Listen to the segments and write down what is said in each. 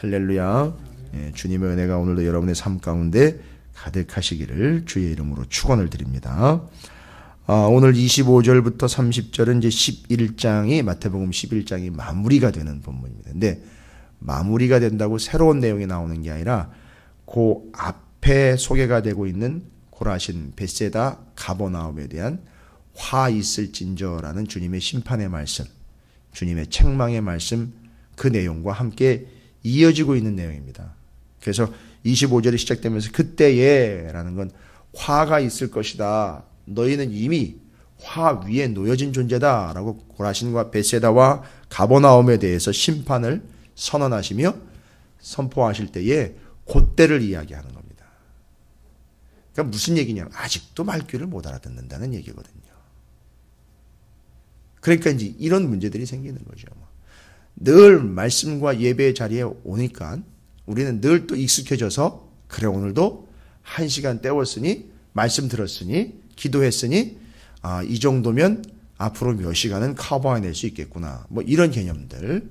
할렐루야. 예, 주님의 은혜가 오늘도 여러분의 삶 가운데 가득하시기를 주의 이름으로 축원을 드립니다. 오늘 25절부터 30절은 이제 11장이 마태복음 11장이 마무리가 되는 본문입니다. 근데 마무리가 된다고 새로운 내용이 나오는 게 아니라 그 앞에 소개가 되고 있는 고라신, 벳세다, 가버나움에 대한 화 있을진저라는 주님의 심판의 말씀, 주님의 책망의 말씀, 그 내용과 함께 이어지고 있는 내용입니다. 그래서 25절이 시작되면서 그때에라는 건 화가 있을 것이다. 너희는 이미 화 위에 놓여진 존재다 라고 고라신과 벳세다와 가버나움에 대해서 심판을 선언하시며 선포하실 때에 그때를 이야기하는 겁니다. 그러니까 무슨 얘기냐면 아직도 말귀를 못 알아듣는다는 얘기거든요. 그러니까 이제 이런 문제들이 생기는 거죠. 늘 말씀과 예배의 자리에 오니까 우리는 늘 또 익숙해져서 그래 오늘도 1시간 때웠으니 말씀 들었으니 기도했으니 이 정도면 앞으로 몇 시간은 커버해낼 수 있겠구나. 뭐 이런 개념들.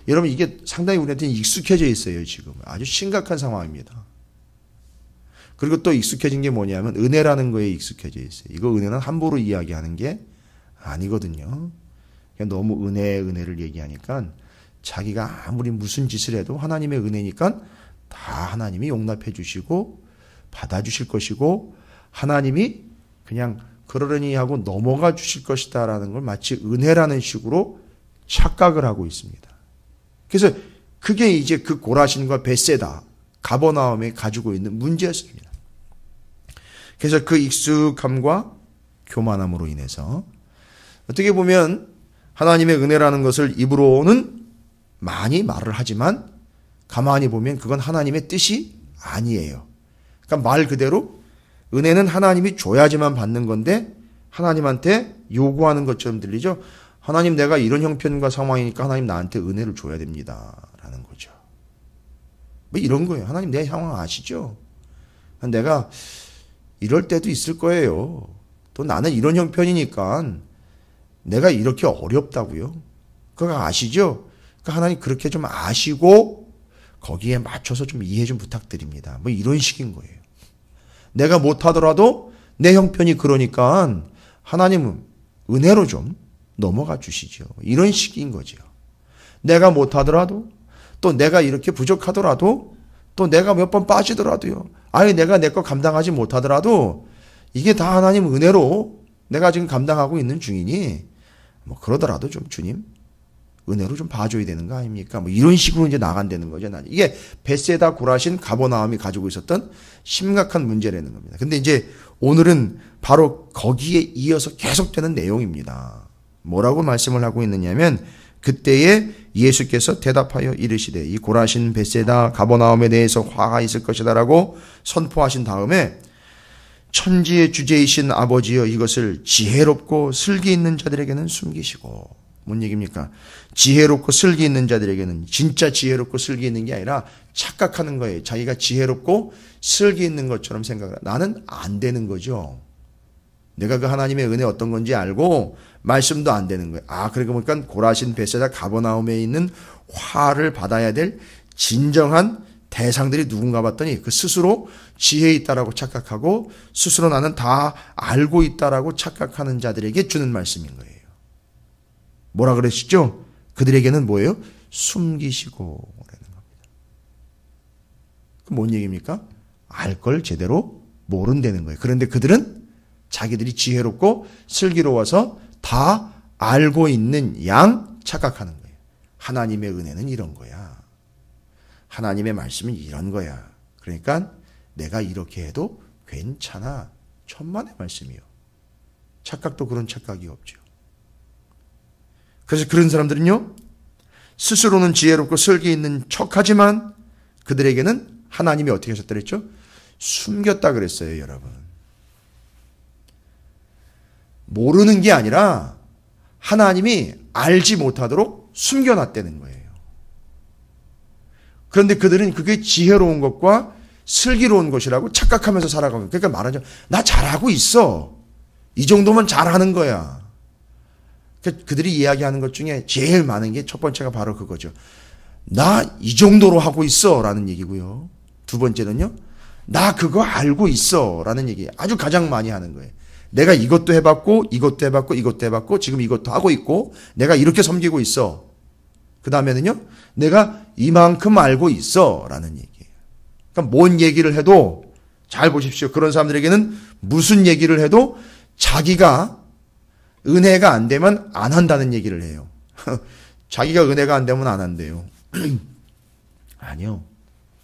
여러분 이게 상당히 우리한테 익숙해져 있어요. 지금 아주 심각한 상황입니다. 그리고 또 익숙해진 게 뭐냐면 은혜라는 거에 익숙해져 있어요. 이거 은혜는 함부로 이야기하는 게 아니거든요. 그냥 너무 은혜를 얘기하니까 자기가 아무리 무슨 짓을 해도 하나님의 은혜니까 다 하나님이 용납해 주시고 받아주실 것이고 하나님이 그냥 그러려니 하고 넘어가 주실 것이다 라는 걸 마치 은혜라는 식으로 착각을 하고 있습니다. 그래서 그게 이제 그 고라신과 벳세다, 가버나움에 가지고 있는 문제였습니다. 그래서 그 익숙함과 교만함으로 인해서 어떻게 보면 하나님의 은혜라는 것을 입으로는 많이 말을 하지만 가만히 보면 그건 하나님의 뜻이 아니에요. 그러니까 말 그대로 은혜는 하나님이 줘야지만 받는 건데 하나님한테 요구하는 것처럼 들리죠. 하나님 내가 이런 형편과 상황이니까 하나님 나한테 은혜를 줘야 됩니다. 라는 거죠. 뭐 이런 거예요. 하나님 내 상황 아시죠? 내가 이럴 때도 있을 거예요. 또 나는 이런 형편이니까 내가 이렇게 어렵다고요. 그거 아시죠? 그러니까 하나님 그렇게 좀 아시고 거기에 맞춰서 좀 이해 좀 부탁드립니다. 뭐 이런 식인 거예요. 내가 못하더라도 내 형편이 그러니까 하나님은 은혜로 좀 넘어가 주시죠. 이런 식인 거죠. 내가 못하더라도 또 내가 이렇게 부족하더라도 또 내가 몇 번 빠지더라도요. 아니 내가 내 거 감당하지 못하더라도 이게 다 하나님 은혜로 내가 지금 감당하고 있는 중이니 뭐 그러더라도 좀 주님 은혜로 좀 봐줘야 되는 거 아닙니까? 뭐 이런 식으로 이제 나간다는 거죠. 이게 벳세다, 고라신, 가버나움이 가지고 있었던 심각한 문제라는 겁니다. 근데 이제 오늘은 바로 거기에 이어서 계속되는 내용입니다. 뭐라고 말씀을 하고 있느냐면 그때에 예수께서 대답하여 이르시되 이 고라신, 벳세다, 가버나움에 대해서 화가 있을 것이다라고 선포하신 다음에 천지의 주제이신 아버지여 이것을 지혜롭고 슬기 있는 자들에게는 숨기시고 뭔 얘기입니까? 지혜롭고 슬기 있는 자들에게는 진짜 지혜롭고 슬기 있는 게 아니라 착각하는 거예요. 자기가 지혜롭고 슬기 있는 것처럼 생각을 나는 안 되는 거죠. 내가 그 하나님의 은혜 어떤 건지 알고 말씀도 안 되는 거예요. 그러고 보니까 고라신, 벳세다, 가버나움에 있는 화를 받아야 될 진정한 대상들이 누군가 봤더니 그 스스로 지혜 있다라고 착각하고 스스로 나는 다 알고 있다라고 착각하는 자들에게 주는 말씀인 거예요. 뭐라 그러시죠? 그들에게는 뭐예요? 숨기시고 라는 겁니다. 그 뭔 얘기입니까? 알 걸 제대로 모른다는 거예요. 그런데 그들은 자기들이 지혜롭고 슬기로워서 다 알고 있는 양 착각하는 거예요. 하나님의 은혜는 이런 거야. 하나님의 말씀은 이런 거야. 그러니까 내가 이렇게 해도 괜찮아. 천만의 말씀이요. 착각도 그런 착각이 없죠. 그래서 그런 사람들은요, 스스로는 지혜롭고 슬기 있는 척하지만 그들에게는 하나님이 어떻게 하셨다 그랬죠? 숨겼다 그랬어요, 여러분. 모르는 게 아니라 하나님이 알지 못하도록 숨겨놨다는 거예요. 그런데 그들은 그게 지혜로운 것과 슬기로운 것이라고 착각하면서 살아가고, 그러니까 말하자면 나 잘하고 있어. 이 정도면 잘하는 거야. 그들이 이야기하는 것 중에 제일 많은 게 첫 번째가 바로 그거죠. 나 이 정도로 하고 있어 라는 얘기고요. 두 번째는요. 나 그거 알고 있어 라는 얘기. 아주 가장 많이 하는 거예요. 내가 이것도 해봤고 이것도 해봤고 이것도 해봤고 지금 이것도 하고 있고 내가 이렇게 섬기고 있어. 그 다음에는요. 내가 이만큼 알고 있어 라는 얘기예요. 그러니까 뭔 얘기를 해도 잘 보십시오. 그런 사람들에게는 무슨 얘기를 해도 자기가 은혜가 안 되면 안 한다는 얘기를 해요. 자기가 은혜가 안 되면 안 한대요. 아니요.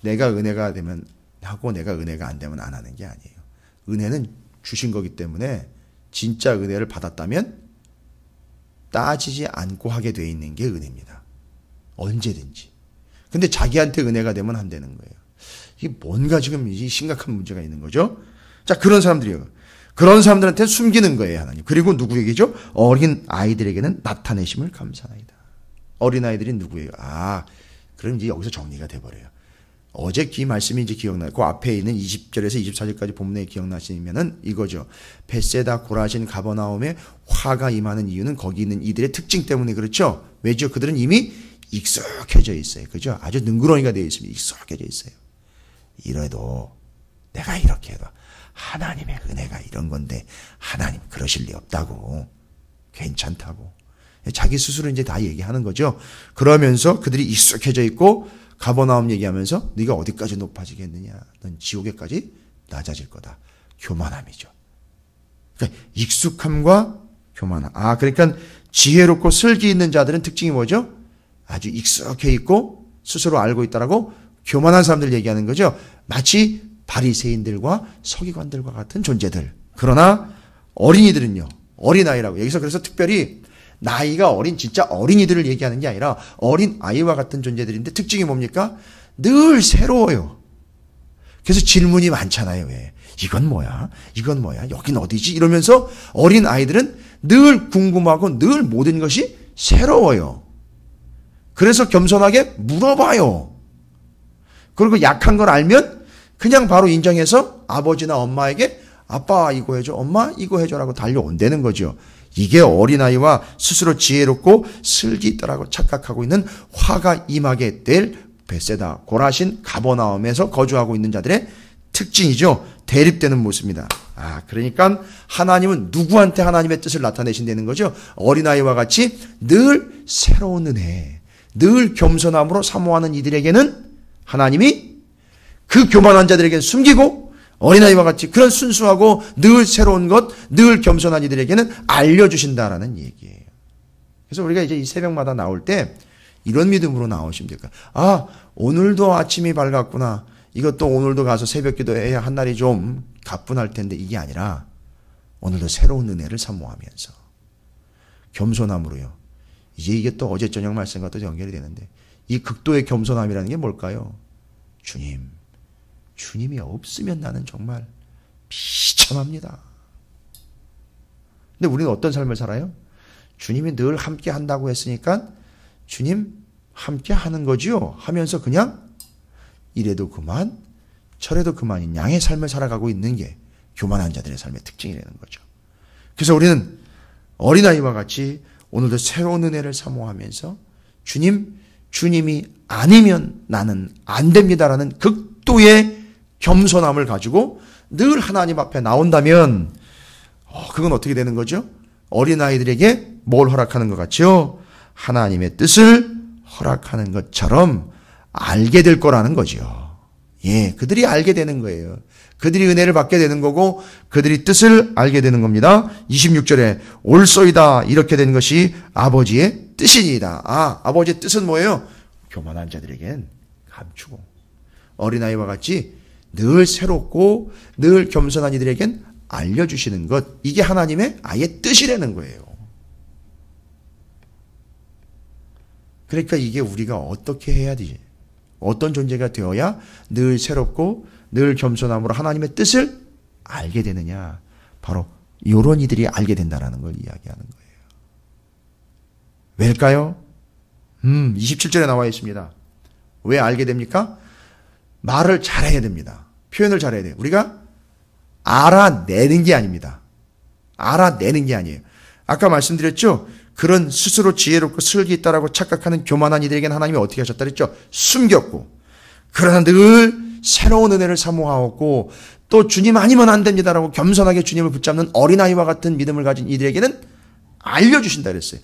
내가 은혜가 되면 하고 내가 은혜가 안 되면 안 하는 게 아니에요. 은혜는 주신 거기 때문에 진짜 은혜를 받았다면 따지지 않고 하게 돼 있는 게 은혜입니다. 언제든지. 근데 자기한테 은혜가 되면 안 되는 거예요. 이게 뭔가 지금 심각한 문제가 있는 거죠. 자, 그런 사람들이요. 그런 사람들한테 숨기는 거예요, 하나님. 그리고 누구에게죠? 어린 아이들에게는 나타내심을 감사하이다. 어린 아이들이 누구예요? 그럼 이제 여기서 정리가 돼버려요. 어제 기 말씀이 이제 기억나요. 그 앞에 있는 20절에서 24절까지 본문에 기억나시면은 이거죠. 벳세다 고라신 가버나움에 화가 임하는 이유는 거기 있는 이들의 특징 때문에 그렇죠. 왜죠? 그들은 이미 익숙해져 있어요. 그죠? 아주 능구렁이가 되어 있습니다. 익숙해져 있어요. 이래도 내가 이렇게 해도 하나님의 은혜가 이런 건데 하나님 그러실 리 없다고. 괜찮다고. 자기 스스로 이제 다 얘기하는 거죠. 그러면서 그들이 익숙해져 있고 가버나움 얘기하면서 네가 어디까지 높아지겠느냐. 넌 지옥에까지 낮아질 거다. 교만함이죠. 그러니까 익숙함과 교만함. 그러니까 지혜롭고 슬기 있는 자들은 특징이 뭐죠? 아주 익숙해 있고 스스로 알고 있다라고 교만한 사람들 얘기하는 거죠. 마치 바리새인들과 서기관들과 같은 존재들. 그러나 어린이들은요. 어린아이라고. 여기서 그래서 특별히 나이가 어린 진짜 어린이들을 얘기하는 게 아니라 어린 아이와 같은 존재들인데 특징이 뭡니까? 늘 새로워요. 그래서 질문이 많잖아요. 왜? 이건 뭐야? 이건 뭐야? 여긴 어디지? 이러면서 어린 아이들은 늘 궁금하고 늘 모든 것이 새로워요. 그래서 겸손하게 물어봐요. 그리고 약한 걸 알면 그냥 바로 인정해서 아버지나 엄마에게 아빠 이거 해줘, 엄마 이거 해줘라고 달려온다는 거죠. 이게 어린아이와 스스로 지혜롭고 슬기 있다라고 착각하고 있는 화가 임하게 될 벳세다 고라신 가버나움에서 거주하고 있는 자들의 특징이죠. 대립되는 모습입니다. 그러니까 하나님은 누구한테 하나님의 뜻을 나타내신다는 거죠. 어린아이와 같이 늘 새로운 은혜, 늘 겸손함으로 사모하는 이들에게는 하나님이 그 교만한 자들에게는 숨기고 어린아이와 같이 그런 순수하고 늘 새로운 것, 늘 겸손한 이들에게는 알려주신다라는 얘기예요. 그래서 우리가 이제 이 새벽마다 나올 때 이런 믿음으로 나오시면 될까요? 오늘도 아침이 밝았구나. 이것도 오늘도 가서 새벽 기도해야 한 날이 좀 가뿐할 텐데 이게 아니라 오늘도 새로운 은혜를 사모하면서 겸손함으로요. 이제 이게 또 어제 저녁 말씀과 또 연결이 되는데 이 극도의 겸손함이라는 게 뭘까요? 주님이 없으면 나는 정말 비참합니다. 근데 우리는 어떤 삶을 살아요? 주님이 늘 함께 한다고 했으니까 주님 함께 하는 거지요 하면서 그냥 이래도 그만 저래도 그만인 양의 삶을 살아가고 있는 게 교만한 자들의 삶의 특징이라는 거죠. 그래서 우리는 어린아이와 같이 오늘도 새로운 은혜를 사모하면서 주님이 아니면 나는 안 됩니다라는 극도의 겸손함을 가지고 늘 하나님 앞에 나온다면 그건 어떻게 되는 거죠? 어린아이들에게 뭘 허락하는 것 같죠? 하나님의 뜻을 허락하는 것처럼 알게 될 거라는 거죠. 그들이 알게 되는 거예요. 그들이 은혜를 받게 되는 거고 그들이 뜻을 알게 되는 겁니다. 26절에 올소이다 이렇게 된 것이 아버지의 뜻이니이다. 아버지의 뜻은 뭐예요? 교만한 자들에겐 감추고 어린아이와 같이 늘 새롭고 늘 겸손한 이들에겐 알려주시는 것. 이게 하나님의 아예 뜻이라는 거예요. 그러니까 이게 우리가 어떻게 해야 되지? 어떤 존재가 되어야 늘 새롭고 늘 겸손함으로 하나님의 뜻을 알게 되느냐. 바로 이런 이들이 알게 된다는 걸 이야기하는 거예요. 왜일까요? 27절에 나와 있습니다. 왜 알게 됩니까? 말을 잘해야 됩니다. 표현을 잘해야 돼요. 우리가 알아내는 게 아닙니다. 알아내는 게 아니에요. 아까 말씀드렸죠? 그런 스스로 지혜롭고 슬기 있다라고 착각하는 교만한 이들에게는 하나님이 어떻게 하셨다 그랬죠? 숨겼고, 그러나 늘 새로운 은혜를 사모하고 또 주님 아니면 안 됩니다라고 겸손하게 주님을 붙잡는 어린아이와 같은 믿음을 가진 이들에게는 알려주신다 그랬어요.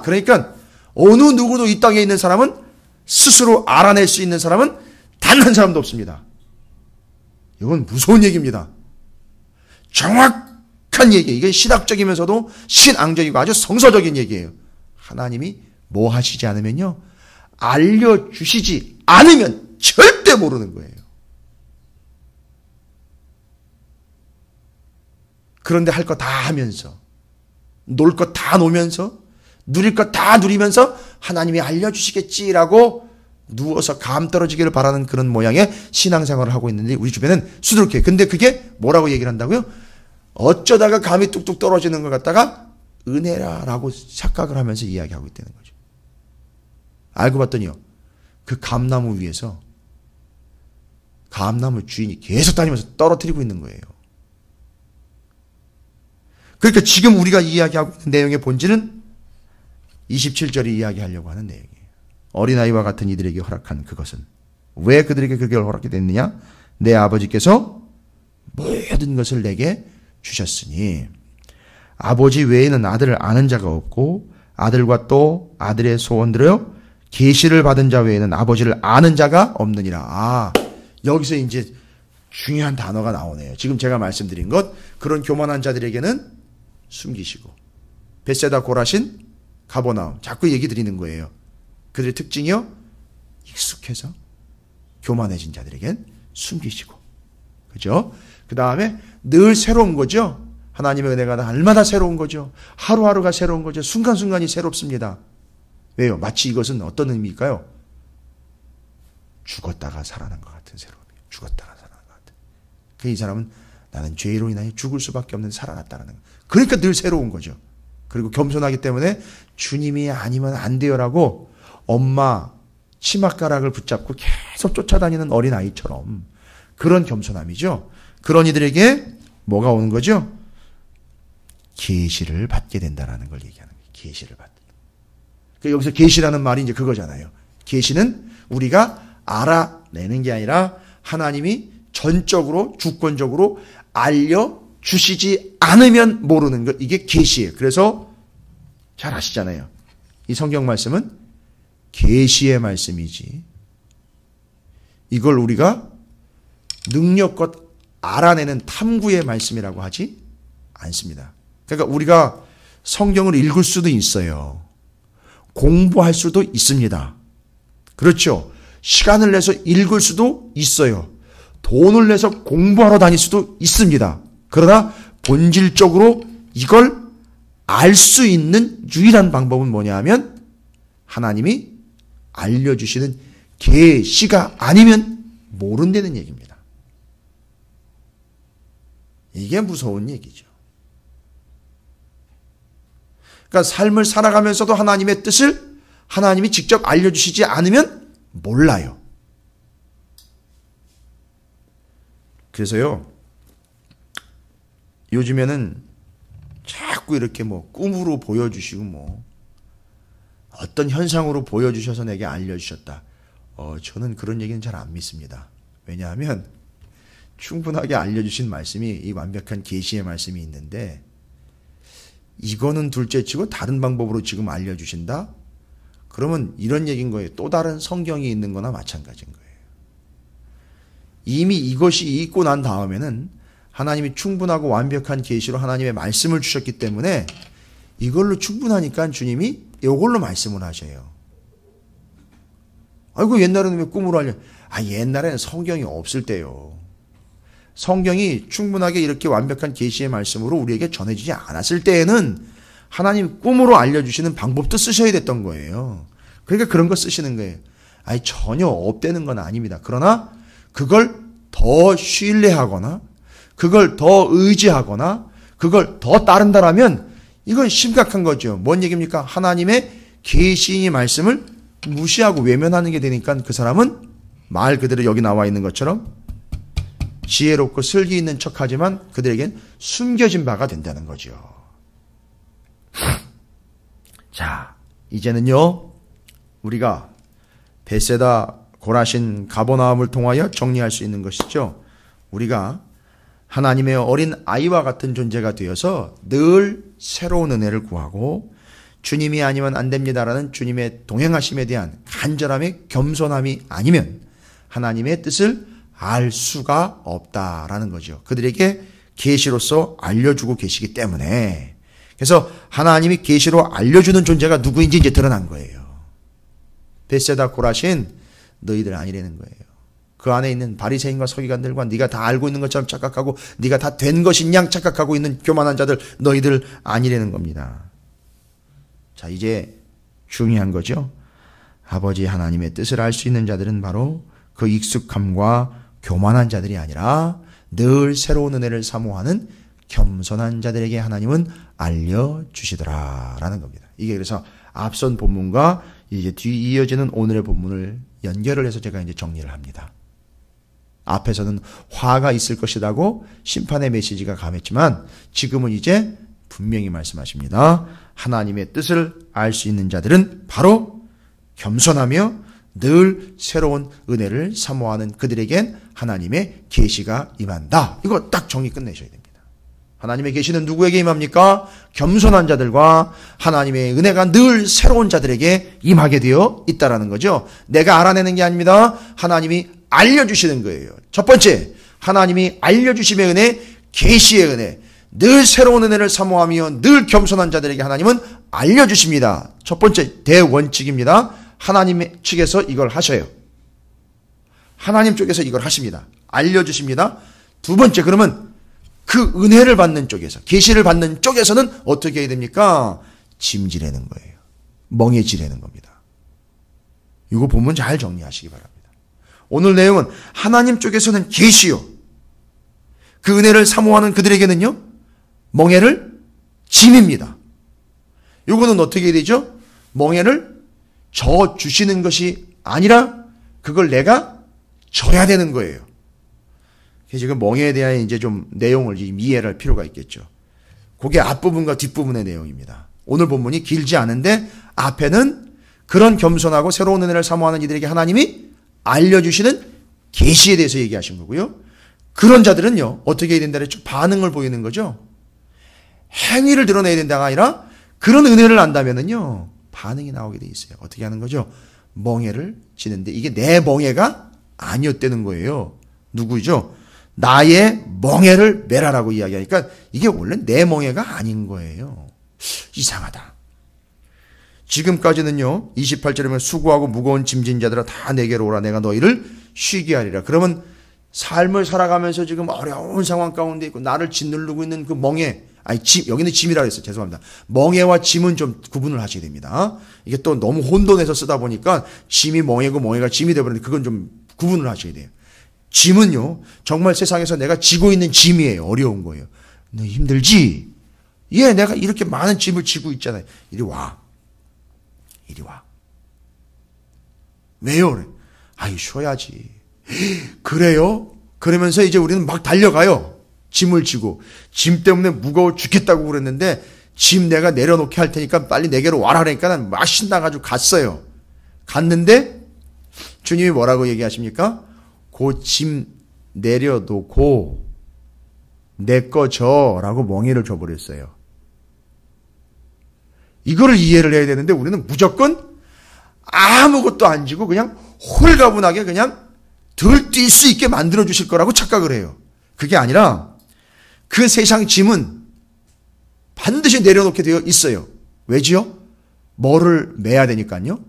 그러니까 어느 누구도 이 땅에 있는 사람은 스스로 알아낼 수 있는 사람은 단 한 사람도 없습니다. 이건 무서운 얘기입니다. 정확한 얘기예요. 이게 신학적이면서도 신앙적이고 아주 성서적인 얘기예요. 하나님이 뭐 하시지 않으면요, 알려주시지 않으면 절대 모르는 거예요. 그런데 할 거 다 하면서, 놀 거 다 놓으면서, 누릴 거 다 누리면서 하나님이 알려주시겠지라고 누워서 감 떨어지기를 바라는 그런 모양의 신앙생활을 하고 있는데 우리 주변은 수두룩해요. 근데 그게 뭐라고 얘기를 한다고요? 어쩌다가 감이 뚝뚝 떨어지는 걸 갖다가 은혜라라고 착각을 하면서 이야기하고 있다는 거죠. 알고 봤더니요, 그 감나무 위에서 감나무 주인이 계속 다니면서 떨어뜨리고 있는 거예요. 그러니까 지금 우리가 이야기하고 있는 내용의 본질은 27절이 이야기하려고 하는 내용이에요. 어린아이와 같은 이들에게 허락한 그것은, 왜 그들에게 그걸 허락이 됐느냐? 내 아버지께서 모든 것을 내게 주셨으니, 아버지 외에는 아들을 아는 자가 없고 아들과 또 아들의 소원들여 계시를 받은 자 외에는 아버지를 아는 자가 없느니라. 여기서 이제 중요한 단어가 나오네요. 지금 제가 말씀드린 것, 그런 교만한 자들에게는 숨기시고, 벳세다 고라신 가버나움, 자꾸 얘기 드리는 거예요. 그들의 특징이요, 익숙해서 교만해진 자들에겐 숨기시고, 그죠? 그 다음에 늘 새로운 거죠. 하나님의 은혜가 날마다 새로운 거죠. 하루하루가 새로운 거죠. 순간순간이 새롭습니다. 왜요? 마치 이것은 어떤 의미일까요? 죽었다가 살아난 것 같은 새로움이에요. 죽었다가 살아난 것 같은. 이 사람은 나는 죄로 인하여 죽을 수밖에 없는 살아났다는 거. 그러니까 늘 새로운 거죠. 그리고 겸손하기 때문에 주님이 아니면 안 돼요라고 엄마 치맛가락을 붙잡고 계속 쫓아다니는 어린아이처럼, 그런 겸손함이죠. 그런 이들에게 뭐가 오는 거죠? 계시를 받게 된다라는 걸 얘기하는 거예요. 계시를 받는. 그러니까 여기서 계시라는 말이 이제 그거잖아요. 계시는 우리가 알아내는 게 아니라 하나님이 전적으로 주권적으로 알려주시지 않으면 모르는 것, 이게 계시예요. 그래서 잘 아시잖아요. 이 성경 말씀은 계시의 말씀이지, 이걸 우리가 능력껏 알아내는 탐구의 말씀이라고 하지 않습니다. 그러니까 우리가 성경을 읽을 수도 있어요. 공부할 수도 있습니다. 그렇죠. 시간을 내서 읽을 수도 있어요. 돈을 내서 공부하러 다닐 수도 있습니다. 그러나 본질적으로 이걸 알 수 있는 유일한 방법은 뭐냐 하면 하나님이 알려주시는 계시가 아니면 모른다는 얘기입니다. 이게 무서운 얘기죠. 그러니까 삶을 살아가면서도 하나님의 뜻을 하나님이 직접 알려주시지 않으면 몰라요. 그래서요, 요즘에는 자꾸 이렇게 뭐 꿈으로 보여주시고 어떤 현상으로 보여주셔서 내게 알려주셨다. 저는 그런 얘기는 잘 안 믿습니다. 왜냐하면 충분하게 알려주신 말씀이, 이 완벽한 계시의 말씀이 있는데, 이거는 둘째치고 다른 방법으로 지금 알려주신다? 그러면 이런 얘기인 거예요. 또 다른 성경이 있는 거나 마찬가지인 거예요. 이미 이것이 있고 난 다음에는 하나님이 충분하고 완벽한 계시로 하나님의 말씀을 주셨기 때문에 이걸로 충분하니까 주님이 이걸로 말씀을 하셔요. 아이고, 옛날에는 왜 꿈으로 알려? 옛날에는 성경이 없을 때요. 성경이 충분하게 이렇게 완벽한 계시의 말씀으로 우리에게 전해지지 않았을 때에는 하나님 꿈으로 알려주시는 방법도 쓰셔야 됐던 거예요. 그러니까 그런 거 쓰시는 거예요. 전혀 없다는 건 아닙니다. 그러나 그걸 더 신뢰하거나 그걸 더 의지하거나 그걸 더 따른다라면 이건 심각한 거죠. 뭔 얘기입니까? 하나님의 계시의 말씀을 무시하고 외면하는 게 되니까 그 사람은 말 그대로 여기 나와 있는 것처럼 지혜롭고 슬기 있는 척하지만 그들에겐 숨겨진 바가 된다는 거죠. 자, 이제는요, 우리가 벳세다, 고라신, 가버나움을 통하여 정리할 수 있는 것이죠. 우리가 하나님의 어린 아이와 같은 존재가 되어서 늘 새로운 은혜를 구하고 주님이 아니면 안 됩니다라는 주님의 동행하심에 대한 간절함의 겸손함이 아니면 하나님의 뜻을 알 수가 없다라는 거죠. 그들에게 계시로서 알려주고 계시기 때문에. 그래서 하나님이 계시로 알려주는 존재가 누구인지 이제 드러난 거예요. 벳세다, 고라신, 너희들 아니라는 거예요. 그 안에 있는 바리새인과 서기관들과 네가 다 알고 있는 것처럼 착각하고 네가 다 된 것인 양 착각하고 있는 교만한 자들, 너희들 아니라는 겁니다. 자, 이제 중요한 거죠. 아버지 하나님의 뜻을 알 수 있는 자들은 바로 그 익숙함과 교만한 자들이 아니라 늘 새로운 은혜를 사모하는 겸손한 자들에게 하나님은 알려주시더라라는 겁니다. 이게 그래서 앞선 본문과 이제 뒤 이어지는 오늘의 본문을 연결을 해서 제가 이제 정리를 합니다. 앞에서는 화가 있을 것이라고 심판의 메시지가 감했지만 지금은 이제 분명히 말씀하십니다. 하나님의 뜻을 알 수 있는 자들은 바로 겸손하며 늘 새로운 은혜를 사모하는 그들에겐 하나님의 계시가 임한다. 이거 딱 정리 끝내셔야 됩니다. 하나님의 계시는 누구에게 임합니까? 겸손한 자들과 하나님의 은혜가 늘 새로운 자들에게 임하게 되어 있다라는 거죠. 내가 알아내는 게 아닙니다. 하나님이 알려주시는 거예요. 첫 번째, 하나님이 알려주심의 은혜, 계시의 은혜, 늘 새로운 은혜를 사모하며 늘 겸손한 자들에게 하나님은 알려주십니다. 첫 번째 대원칙입니다. 하나님 측에서 이걸 하셔요. 하나님 쪽에서 이걸 하십니다. 알려주십니다. 두 번째, 그러면 그 은혜를 받는 쪽에서, 계시를 받는 쪽에서는 어떻게 해야 됩니까? 짐지라는 거예요. 멍해지라는 겁니다. 이거 보면 잘 정리하시기 바랍니다. 오늘 내용은 하나님 쪽에서는 계시요, 그 은혜를 사모하는 그들에게는요, 멍해를 짐입니다. 이거는 어떻게 해야 되죠? 멍해를 져 주시는 것이 아니라 그걸 내가 져야 되는 거예요. 지금 멍해에 대한 이제 좀 내용을 이해할 필요가 있겠죠. 그게 앞부분과 뒷부분의 내용입니다. 오늘 본문이 길지 않은데 앞에는 그런 겸손하고 새로운 은혜를 사모하는 이들에게 하나님이 알려주시는 계시에 대해서 얘기하신 거고요. 그런 자들은요, 어떻게 해야 된다 그랬죠? 반응을 보이는 거죠. 행위를 드러내야 된다가 아니라 그런 은혜를 안다면은요, 반응이 나오게 돼 있어요. 어떻게 하는 거죠? 멍해를 지는데 이게 내 멍해가 아니었다는 거예요. 누구죠? 나의 멍해를 메라라고 이야기하니까 이게 원래 내 멍해가 아닌 거예요. 이상하다. 지금까지는요, 28절에 보면 수고하고 무거운 짐진 자들아 다 내게로 오라, 내가 너희를 쉬게 하리라. 그러면 삶을 살아가면서 지금 어려운 상황 가운데 있고 나를 짓누르고 있는 그 멍해, 아니 짐, 여기는 짐이라고 했어요. 죄송합니다. 멍해와 짐은 좀 구분을 하셔야 됩니다. 이게 또 너무 혼돈해서 쓰다 보니까 짐이 멍해고 멍해가 짐이 되어버리는데 그건 좀 구분을 하셔야 돼요. 짐은요, 정말 세상에서 내가 지고 있는 짐이에요. 어려운 거예요. 너 힘들지? 예, 내가 이렇게 많은 짐을 지고 있잖아요. 이리 와. 이리 와. 왜요? 그래. 아이, 쉬어야지. 그래요? 그러면서 이제 우리는 막 달려가요. 짐을 지고. 짐 때문에 무거워 죽겠다고 그랬는데 짐 내가 내려놓게 할 테니까 빨리 내게로 와라 그러니까 난 막 신나가지고 갔어요. 갔는데 주님이 뭐라고 얘기하십니까? 그 짐 내려놓고 내 거 줘라고 멍해를 줘버렸어요. 이거를 이해를 해야 되는데 우리는 무조건 아무것도 안 지고 그냥 홀가분하게 그냥 들뛸 수 있게 만들어 주실 거라고 착각을 해요. 그게 아니라 그 세상 짐은 반드시 내려놓게 되어 있어요. 왜지요? 뭐를 매야 되니까요.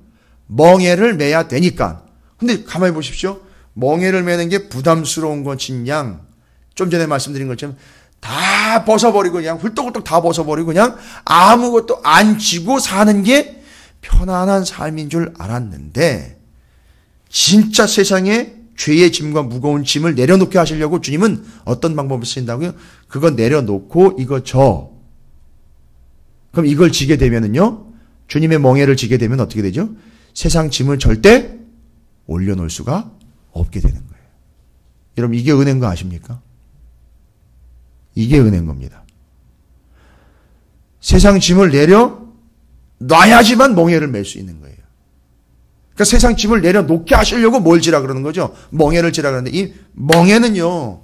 멍해를 매야 되니까. 근데 가만히 보십시오. 멍해를 매는 게 부담스러운 것인 양, 좀 전에 말씀드린 것처럼 다 벗어버리고 그냥 훌떡훌떡 다 벗어버리고 그냥 아무것도 안 지고 사는 게 편안한 삶인 줄 알았는데 진짜 세상에 죄의 짐과 무거운 짐을 내려놓게 하시려고 주님은 어떤 방법을 쓰신다고요? 그거 내려놓고 이거 줘. 그럼 이걸 지게 되면은요, 주님의 멍해를 지게 되면 어떻게 되죠? 세상 짐을 절대 올려놓을 수가 없게 되는 거예요. 여러분, 이게 은혜인 거 아십니까? 이게 은혜인 겁니다. 세상 짐을 내려 놔야지만 멍에를 맬 수 있는 거예요. 그러니까 세상 짐을 내려놓게 하시려고 뭘 지라 그러는 거죠? 멍에를 지라 그러는데 이 멍에는요,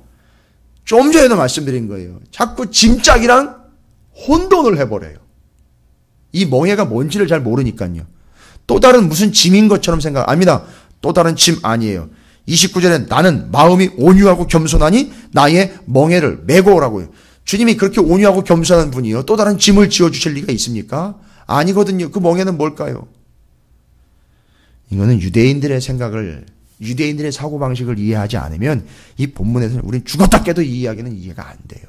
좀 전에도 말씀드린 거예요. 자꾸 짐짝이랑 혼돈을 해버려요. 이 멍에가 뭔지를 잘 모르니까요. 또 다른 무슨 짐인 것처럼 생각합니다. 또 다른 짐 아니에요. 29절에 나는 마음이 온유하고 겸손하니 나의 멍에를 메고 오라고요. 주님이 그렇게 온유하고 겸손한 분이요, 또 다른 짐을 지어주실 리가 있습니까? 아니거든요. 그 멍에는 뭘까요? 이거는 유대인들의 생각을, 유대인들의 사고방식을 이해하지 않으면 이 본문에서는 우린 죽었다 깨도 이 이야기는 이해가 안 돼요.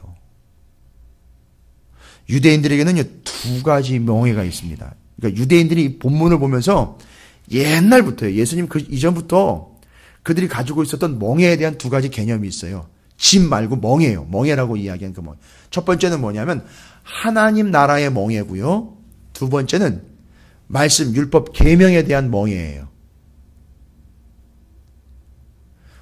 유대인들에게는요, 두 가지 멍에가 있습니다. 그러니까 유대인들이 이 본문을 보면서 옛날부터요, 예수님 그 이전부터 그들이 가지고 있었던 멍에에 대한 두 가지 개념이 있어요. 짐 말고 멍에예요. 멍에라고 이야기한 그 멍에. 첫 번째는 뭐냐면 하나님 나라의 멍에고요. 두 번째는 말씀, 율법, 계명에 대한 멍에예요.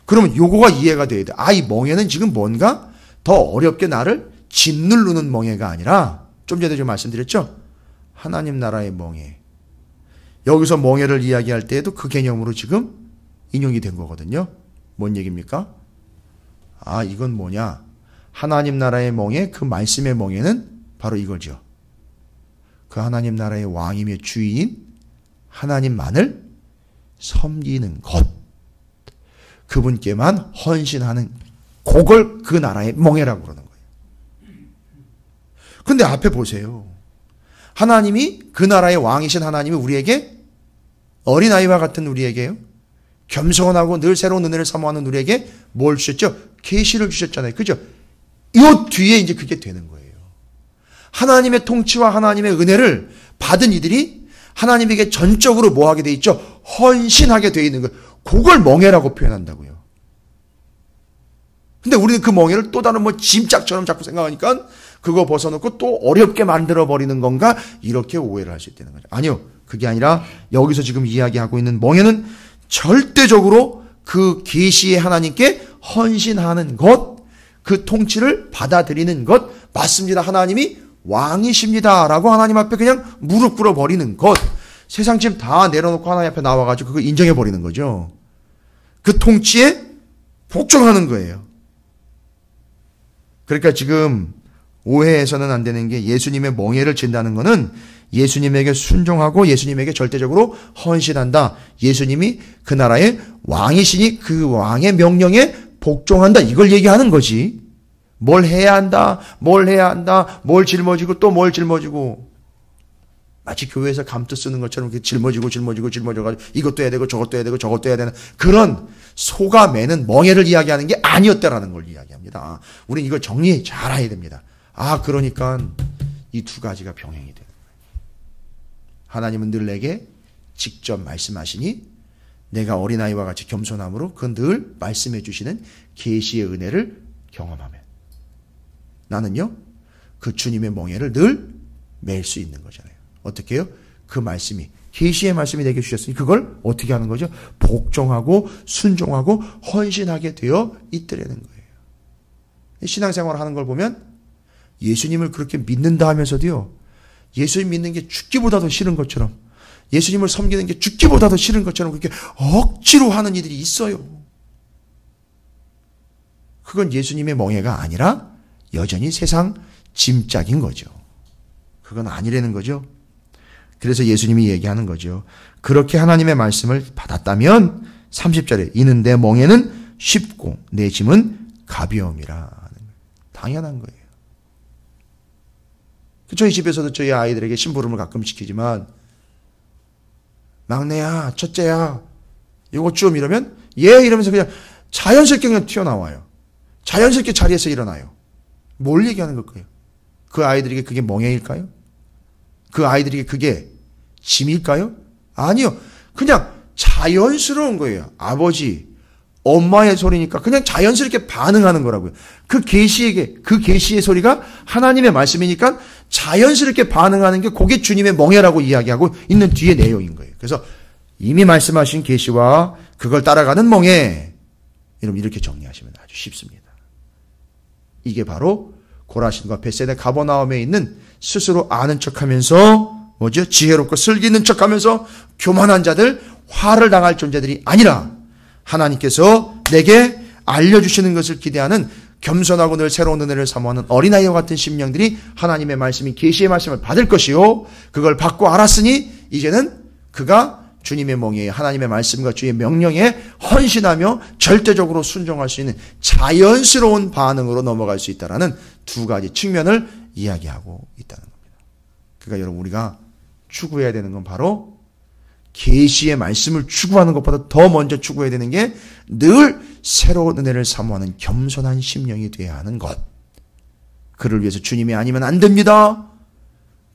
그러면 요거가 이해가 돼야 돼. 아, 이 멍에는 지금 뭔가 더 어렵게 나를 짓누르는 멍에가 아니라, 좀 전에 좀 말씀드렸죠? 하나님 나라의 멍에. 여기서 멍에를 이야기할 때에도 그 개념으로 지금 인용이 된 거거든요. 뭔 얘기입니까? 아, 이건 뭐냐? 하나님 나라의 멍에, 그 말씀의 멍에는 바로 이거죠. 그 하나님 나라의 왕이며 주인인 하나님만을 섬기는 것. 그분께만 헌신하는, 그걸 그 나라의 멍에라고 그러는 거예요. 근데 앞에 보세요. 하나님이, 그 나라의 왕이신 하나님이 우리에게, 어린아이와 같은 우리에게요, 겸손하고 늘 새로운 은혜를 사모하는 우리에게 뭘 주셨죠? 계시를 주셨잖아요. 그죠? 이 뒤에 이제 그게 되는 거예요. 하나님의 통치와 하나님의 은혜를 받은 이들이 하나님에게 전적으로 뭐 하게 돼 있죠? 헌신하게 돼 있는 거예요. 그걸 멍에라고 표현한다고요. 근데 우리는 그 멍에를 또 다른 뭐 짐짝처럼 자꾸 생각하니까 그거 벗어놓고 또 어렵게 만들어버리는 건가? 이렇게 오해를 할 수 있다는 거죠. 아니요. 그게 아니라 여기서 지금 이야기하고 있는 멍에는 절대적으로 그 계시의 하나님께 헌신하는 것, 그 통치를 받아들이는 것, 맞습니다. 하나님이 왕이십니다. 라고 하나님 앞에 그냥 무릎 꿇어 버리는 것. 세상 짐 다 내려놓고 하나님 앞에 나와가지고 그거 인정해 버리는 거죠. 그 통치에 복종하는 거예요. 그러니까 지금 오해해서는 안 되는 게, 예수님의 멍에를 진다는 거는 예수님에게 순종하고 예수님에게 절대적으로 헌신한다. 예수님이 그 나라의 왕이시니 그 왕의 명령에 복종한다. 이걸 얘기하는 거지. 뭘 해야 한다, 뭘 해야 한다, 뭘 짊어지고 또 뭘 짊어지고. 마치 교회에서 감투 쓰는 것처럼 이렇게 짊어져가지고 이것도 해야 되고 저것도 해야 되고 저것도 해야 되는 그런 소가 매는 멍에를 이야기하는 게 아니었다라는 걸 이야기합니다. 우리는 이걸 정리 잘 해야 됩니다. 아, 그러니까 이 두 가지가 병행이 되는 거예요. 하나님은 늘 내게 직접 말씀하시니 내가 어린아이와 같이 겸손함으로 그 늘 말씀해 주시는 계시의 은혜를 경험하면 나는요, 그 주님의 멍에를 늘 맬 수 있는 거잖아요. 어떻게 해요? 그 말씀이, 계시의 말씀이 내게 주셨으니 그걸 어떻게 하는 거죠? 복종하고 순종하고 헌신하게 되어 있더라는 거예요. 신앙생활을 하는 걸 보면 예수님을 그렇게 믿는다 하면서도요, 예수님 믿는 게 죽기보다도 싫은 것처럼, 예수님을 섬기는 게 죽기보다도 싫은 것처럼 그렇게 억지로 하는 이들이 있어요. 그건 예수님의 멍에가 아니라 여전히 세상 짐짝인 거죠. 그건 아니라는 거죠. 그래서 예수님이 얘기하는 거죠. 그렇게 하나님의 말씀을 받았다면 30절에 이는 내 멍에는 쉽고 내 짐은 가벼움이라. 당연한 거예요. 저희 집에서도 저희 아이들에게 심부름을 가끔 시키지만, 막내야, 첫째야, 이거 좀 이러면 예 이러면서 그냥 자연스럽게 그냥 튀어나와요. 자연스럽게 자리에서 일어나요. 뭘 얘기하는 걸까요? 그 아이들에게 그게 멍에일까요? 그 아이들에게 그게 짐일까요? 아니요. 그냥 자연스러운 거예요. 아버지, 엄마의 소리니까 그냥 자연스럽게 반응하는 거라고요. 그 계시의 소리가 하나님의 말씀이니까 자연스럽게 반응하는 게 그게 주님의 멍에라고 이야기하고 있는 뒤의 내용인 거예요. 그래서 이미 말씀하신 계시와 그걸 따라가는 멍에, 여러분 이렇게 정리하시면 아주 쉽습니다. 이게 바로 고라신과 벳세다 가버나움에 있는 스스로 아는 척하면서 뭐죠? 지혜롭고 슬기 있는 척하면서 교만한 자들, 화를 당할 존재들이 아니라 하나님께서 내게 알려주시는 것을 기대하는 겸손하고 늘 새로운 은혜를 사모하는 어린아이와 같은 심령들이 하나님의 말씀인 계시의 말씀을 받을 것이요, 그걸 받고 알았으니 이제는 그가 주님의 몽에 하나님의 말씀과 주의 명령에 헌신하며 절대적으로 순종할 수 있는 자연스러운 반응으로 넘어갈 수 있다는 두 가지 측면을 이야기하고 있다는 겁니다. 그러니까 여러분, 우리가 추구해야 되는 건 바로 계시의 말씀을 추구하는 것보다 더 먼저 추구해야 되는 게 늘 새로운 은혜를 사모하는 겸손한 심령이 되어야 하는 것. 그를 위해서 주님이 아니면 안 됩니다,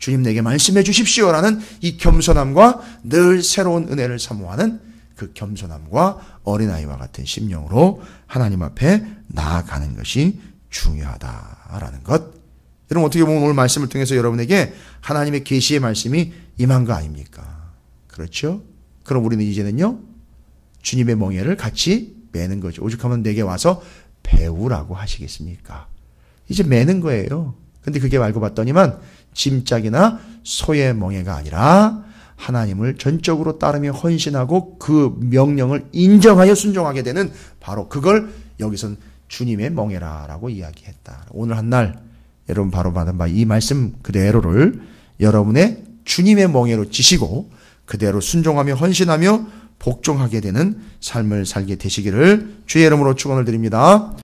주님 내게 말씀해 주십시오라는 이 겸손함과 늘 새로운 은혜를 사모하는 그 겸손함과 어린아이와 같은 심령으로 하나님 앞에 나아가는 것이 중요하다라는 것. 여러분, 어떻게 보면 오늘 말씀을 통해서 여러분에게 하나님의 계시의 말씀이 임한 거 아닙니까? 그렇죠? 그럼 우리는 이제는요, 주님의 멍에를 같이 매는 거죠. 오죽하면 내게 와서 배우라고 하시겠습니까? 이제 매는 거예요. 근데 그게 알고 봤더니만 짐짝이나 소의 멍에가 아니라 하나님을 전적으로 따르며 헌신하고 그 명령을 인정하여 순종하게 되는, 바로 그걸 여기선 주님의 멍에라라고 이야기했다. 오늘 한날 여러분 바로 받은 바 이 말씀 그대로를 여러분의 주님의 멍에로 지시고 그대로 순종하며 헌신하며 복종하게 되는 삶을 살게 되시기를 주의 이름으로 축원을 드립니다.